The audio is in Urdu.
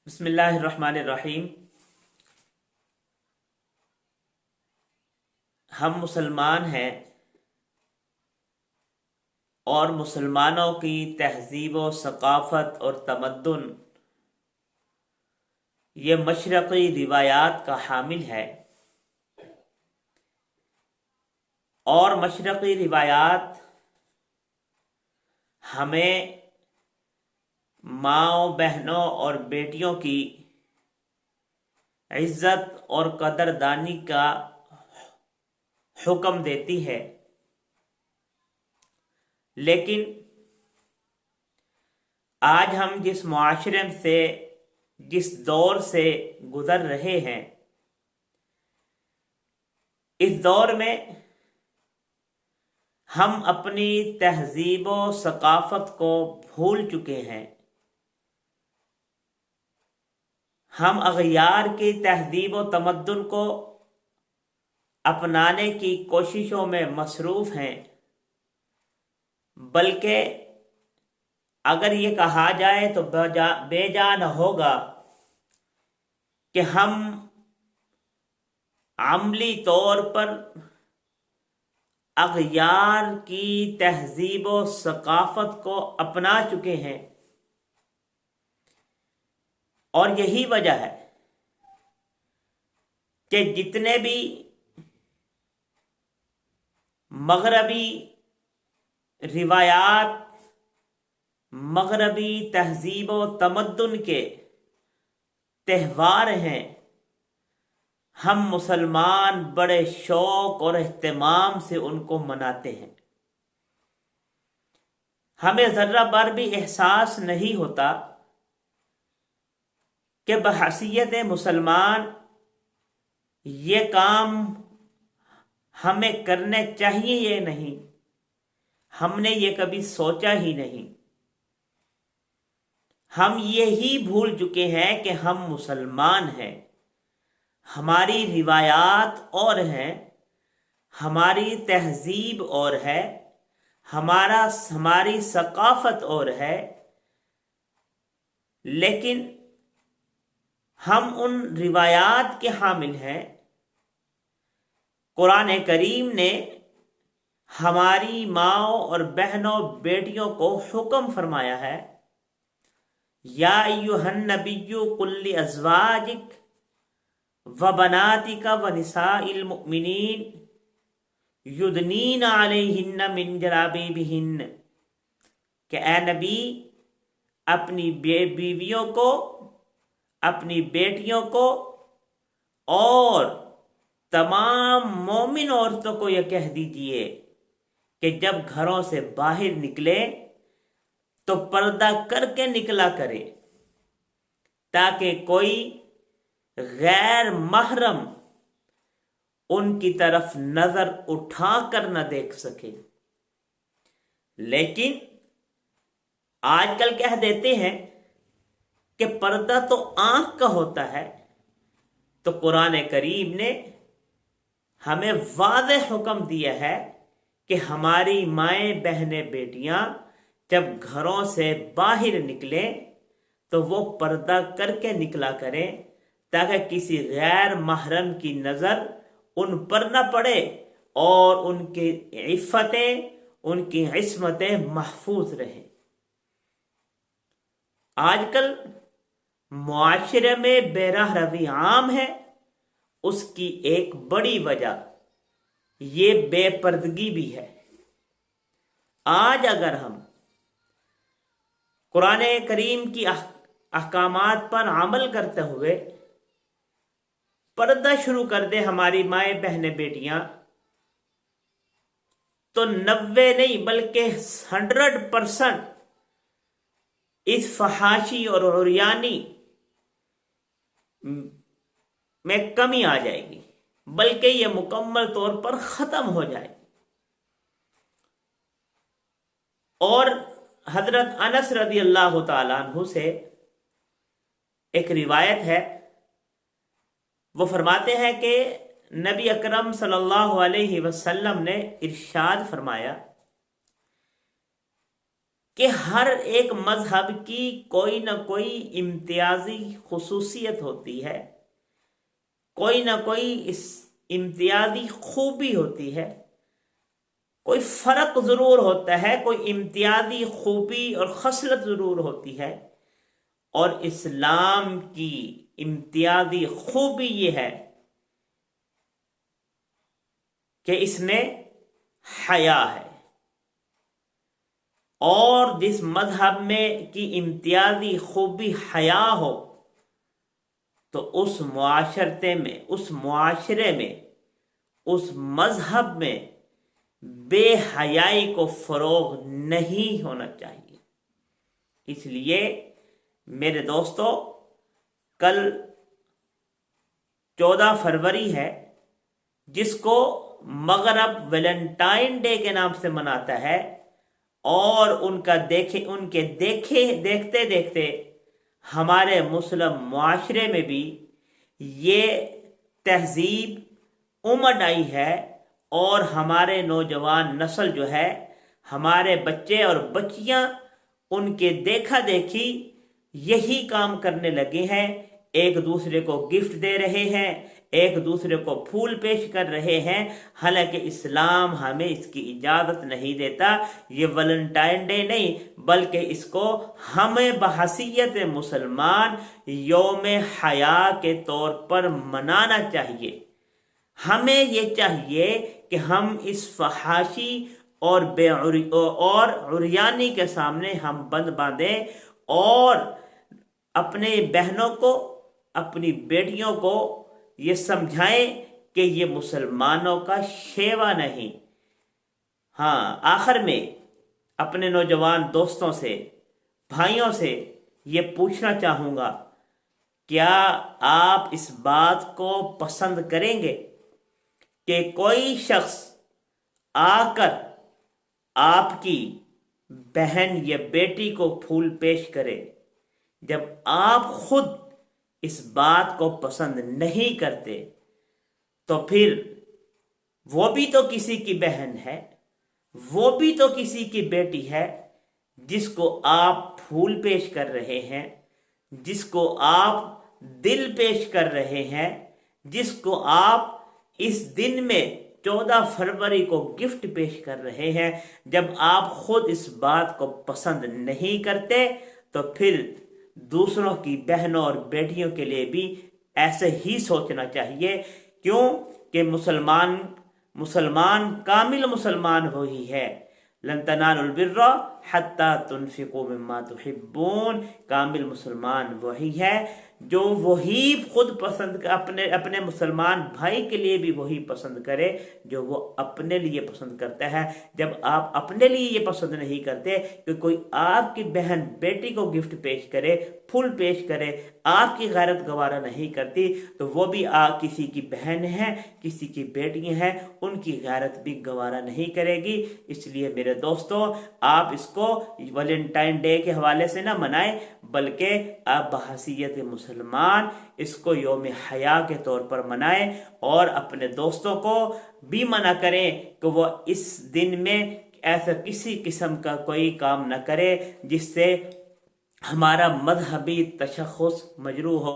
بسم اللہ الرحمن الرحیم۔ ہم مسلمان ہیں اور مسلمانوں کی تہذیب و ثقافت اور تمدن یہ مشرقی روایات کا حامل ہے، اور مشرقی روایات ہمیں ماؤں بہنوں اور بیٹیوں کی عزت اور قدردانی کا حکم دیتی ہے، لیکن آج ہم جس معاشرے سے جس دور سے گزر رہے ہیں، اس دور میں ہم اپنی تہذیب و ثقافت کو بھول چکے ہیں۔ ہم اغیار کی تہذیب و تمدن کو اپنانے کی کوششوں میں مصروف ہیں، بلکہ اگر یہ کہا جائے تو بے جان ہوگا کہ ہم عملی طور پر اغیار کی تہذیب و ثقافت کو اپنا چکے ہیں، اور یہی وجہ ہے کہ جتنے بھی مغربی روایات، مغربی تہذیب و تمدن کے تہوار ہیں، ہم مسلمان بڑے شوق اور اہتمام سے ان کو مناتے ہیں۔ ہمیں ذرہ بھر بھی احساس نہیں ہوتا کہ بحیثیت مسلمان یہ کام ہمیں کرنے چاہیے یا نہیں، ہم نے یہ کبھی سوچا ہی نہیں۔ ہم یہی بھول چکے ہیں کہ ہم مسلمان ہیں، ہماری روایات اور ہیں، ہماری تہذیب اور ہے، ہماری ثقافت اور ہے، لیکن ہم ان روایات کے حامل ہیں۔ قرآن کریم نے ہماری ماؤں اور بہنوں بیٹیوں کو حکم فرمایا ہے، یا ایھا النبی قل لازواجک وبناتک ونساء المؤمنین یدنین علیہن من جلابیبہن، کہ اے نبی اپنی بیویوں کو، اپنی بیٹیوں کو اور تمام مومن عورتوں کو یہ کہہ دیجئے کہ جب گھروں سے باہر نکلے تو پردہ کر کے نکلا کرے، تاکہ کوئی غیر محرم ان کی طرف نظر اٹھا کر نہ دیکھ سکے۔ لیکن آج کل کہہ دیتے ہیں کہ پردہ تو آنکھ کا ہوتا ہے، تو قرآن کریم نے ہمیں واضح حکم دیا ہے کہ ہماری مائیں بہنیں بیٹیاں جب گھروں سے باہر نکلیں تو وہ پردہ کر کے نکلا کریں، تاکہ کسی غیر محرم کی نظر ان پر نہ پڑے اور ان کی عفتیں، ان کی عصمتیں محفوظ رہیں۔ آج کل معاشرے میں بے راہ روی عام ہے، اس کی ایک بڑی وجہ یہ بے پردگی بھی ہے۔ آج اگر ہم قرآن کریم کی احکامات پر عمل کرتے ہوئے پردہ شروع کر دے ہماری مائیں بہنیں بیٹیاں، تو 90 نہیں بلکہ 100% اس فحاشی اور عریانی میں کمی آ جائے گی، بلکہ یہ مکمل طور پر ختم ہو جائے گی۔ اور حضرت انس رضی اللہ تعالیٰ عنہ سے ایک روایت ہے، وہ فرماتے ہیں کہ نبی اکرم صلی اللہ علیہ وسلم نے ارشاد فرمایا کہ ہر ایک مذہب کی کوئی نہ کوئی امتیازی خصوصیت ہوتی ہے، کوئی نہ کوئی اس امتیازی خوبی ہوتی ہے، کوئی فرق ضرور ہوتا ہے، کوئی امتیازی خوبی اور خصلت ضرور ہوتی ہے۔ اور اسلام کی امتیازی خوبی یہ ہے کہ اس میں حیا ہے، اور جس مذہب میں کی امتیازی خوبی حیا ہو تو اس معاشرے میں، اس مذہب میں بے حیائی کو فروغ نہیں ہونا چاہیے۔ اس لیے میرے دوستو، کل 14 فروری ہے، جس کو مغرب ویلنٹائن ڈے کے نام سے مناتا ہے، اور ان کے دیکھتے دیکھتے ہمارے مسلم معاشرے میں بھی یہ تہذیب امڈ آئی ہے، اور ہمارے نوجوان نسل جو ہے، ہمارے بچے اور بچیاں ان کے دیکھا دیکھی یہی کام کرنے لگے ہیں، ایک دوسرے کو گفٹ دے رہے ہیں، ایک دوسرے کو پھول پیش کر رہے ہیں، حالانکہ اسلام ہمیں اس کی اجازت نہیں دیتا۔ یہ ویلنٹائن ڈے نہیں، بلکہ اس کو ہمیں بحیثیت مسلمان یوم حیا کے طور پر منانا چاہیے۔ ہمیں یہ چاہیے کہ ہم اس فحاشی اور عریانی کے سامنے ہم بند باندھیں، اور اپنے بہنوں کو، اپنی بیٹیوں کو یہ سمجھائیں کہ یہ مسلمانوں کا شیوا نہیں۔ ہاں، آخر میں اپنے نوجوان دوستوں سے، بھائیوں سے یہ پوچھنا چاہوں گا، کیا آپ اس بات کو پسند کریں گے کہ کوئی شخص آ کر آپ کی بہن یا بیٹی کو پھول پیش کرے، جب آپ خود اس بات کو پسند نہیں کرتے؟ تو پھر وہ بھی تو کسی کی بہن ہے، وہ بھی تو کسی کی بیٹی ہے، جس کو آپ پھول پیش کر رہے ہیں، جس کو آپ دل پیش کر رہے ہیں، جس کو آپ اس دن میں 14 فروری کو گفٹ پیش کر رہے ہیں۔ جب آپ خود اس بات کو پسند نہیں کرتے تو پھر دوسروں کی بہنوں اور بیٹیوں کے لیے بھی ایسے ہی سوچنا چاہیے۔ کیوں کہ مسلمان کامل مسلمان وہی ہے، لن تنالوا البر حتی تنفقوا مما تحبون۔ کامل مسلمان وہی ہے جو وہی خود پسند اپنے مسلمان بھائی کے لیے بھی وہی پسند کرے جو وہ اپنے لیے پسند کرتا ہے۔ جب آپ اپنے لیے یہ پسند نہیں کرتے کہ کوئی آپ کی بہن بیٹی کو گفٹ پیش کرے، پھول پیش کرے، آپ کی غیرت گوارا نہیں کرتی، تو وہ بھی کسی کی بہن ہے، کسی کی بیٹی ہیں، ان کی غیرت بھی گوارا نہیں کرے گی۔ اس لیے میرے دوستو، آپ اس کو ویلنٹائن ڈے کے حوالے سے نہ منائیں، بلکہ آپ بحیثیت مسلمان اس کو یوم حیا کے طور پر منائیں، اور اپنے دوستوں کو بھی منع کریں کہ وہ اس دن میں ایسا کسی قسم کا کوئی کام نہ کرے جس سے ہمارا مذہبی تشخص مجروح ہو۔